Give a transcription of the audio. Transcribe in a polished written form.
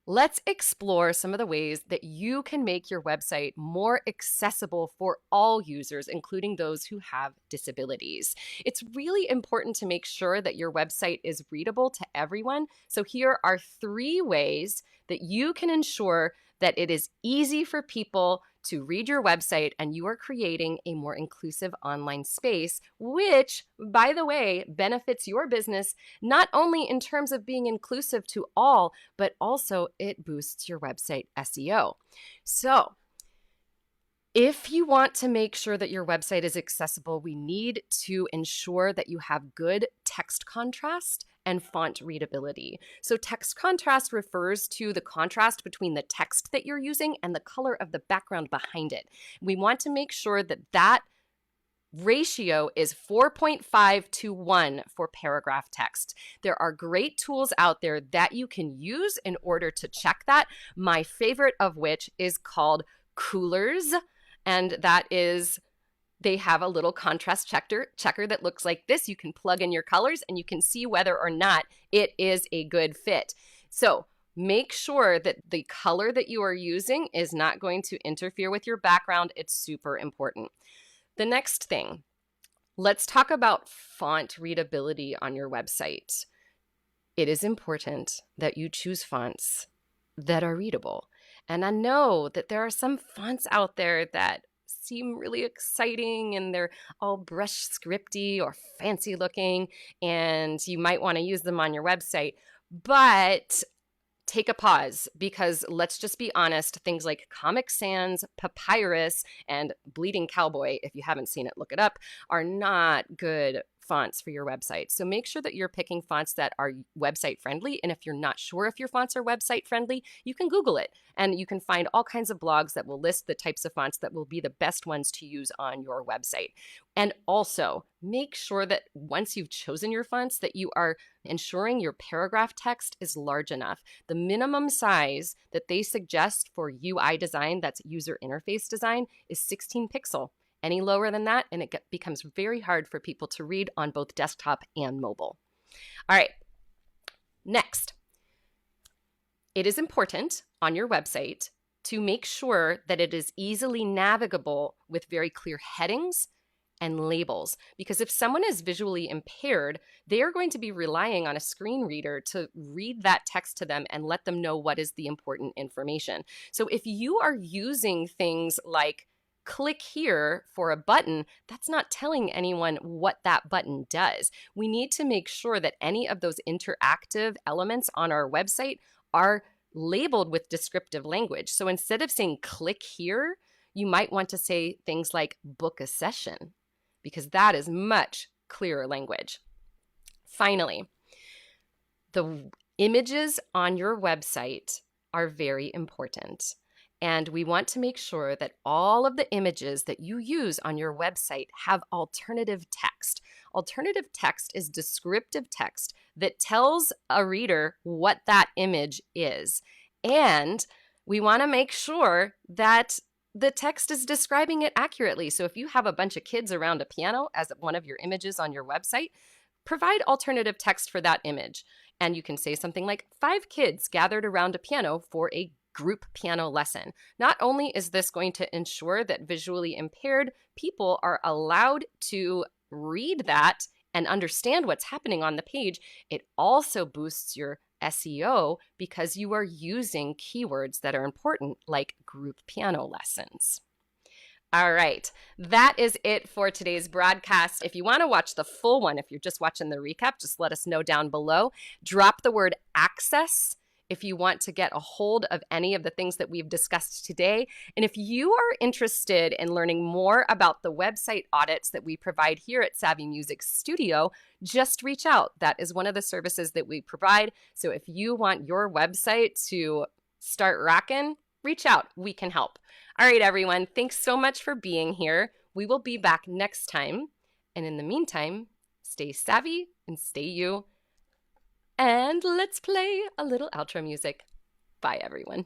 let's explore some of the ways that you can make your website more accessible for all users, including those who have disabilities. It's really important to make sure that your website is readable to everyone. So here are 3 ways that you can ensure that it is easy for people to read your website and you are creating a more inclusive online space, which, by the way, benefits your business not only in terms of being inclusive to all, but also it boosts your website SEO. So, if you want to make sure that your website is accessible, we need to ensure that you have good text contrast and font readability. So text contrast refers to the contrast between the text that you're using and the color of the background behind it. We want to make sure that that ratio is 4.5 to 1 for paragraph text. There are great tools out there that you can use in order to check that. My favorite of which is called Coolors. And that is, they have a little contrast checker that looks like this. You can plug in your colors and you can see whether or not it is a good fit. So make sure that the color that you are using is not going to interfere with your background. It's super important. The next thing, let's talk about font readability on your website. It is important that you choose fonts that are readable. And I know that there are some fonts out there that seem really exciting and they're all brush scripty or fancy looking, and you might want to use them on your website. But take a pause, because let's just be honest, things like Comic Sans, Papyrus, and Bleeding Cowboy, if you haven't seen it, look it up, are not good fonts for your website. So make sure that you're picking fonts that are website friendly. And if you're not sure if your fonts are website friendly, you can Google it and you can find all kinds of blogs that will list the types of fonts that will be the best ones to use on your website. And also make sure that once you've chosen your fonts, that you are ensuring your paragraph text is large enough. The minimum size that they suggest for UI design, that's user interface design, is 16 pixel. Any lower than that, and it becomes very hard for people to read on both desktop and mobile. All right, next. It is important on your website to make sure that it is easily navigable with very clear headings and labels, because if someone is visually impaired, they are going to be relying on a screen reader to read that text to them and let them know what is the important information. So if you are using things like click here for a button, that's not telling anyone what that button does. We need to make sure that any of those interactive elements on our website are labeled with descriptive language. So instead of saying click here, you might want to say things like book a session, because that is much clearer language. Finally, the images on your website are very important. And we want to make sure that all of the images that you use on your website have alternative text. Alternative text is descriptive text that tells a reader what that image is. And we want to make sure that the text is describing it accurately. So if you have a bunch of kids around a piano as one of your images on your website, provide alternative text for that image. And you can say something like 5 kids gathered around a piano for a group piano lesson. Not only is this going to ensure that visually impaired people are allowed to read that and understand what's happening on the page, it also boosts your SEO because you are using keywords that are important, like group piano lessons. All right, that is it for today's broadcast. If you want to watch the full one, if you're just watching the recap, just let us know down below. Drop the word access if you want to get a hold of any of the things that we've discussed today. And if you are interested in learning more about the website audits that we provide here at Savvy Music Studio, just reach out. That is one of the services that we provide. So if you want your website to start rocking, reach out. We can help. All right, everyone. Thanks so much for being here. We will be back next time. And in the meantime, stay savvy and stay you. And let's play a little outro music. Bye, everyone.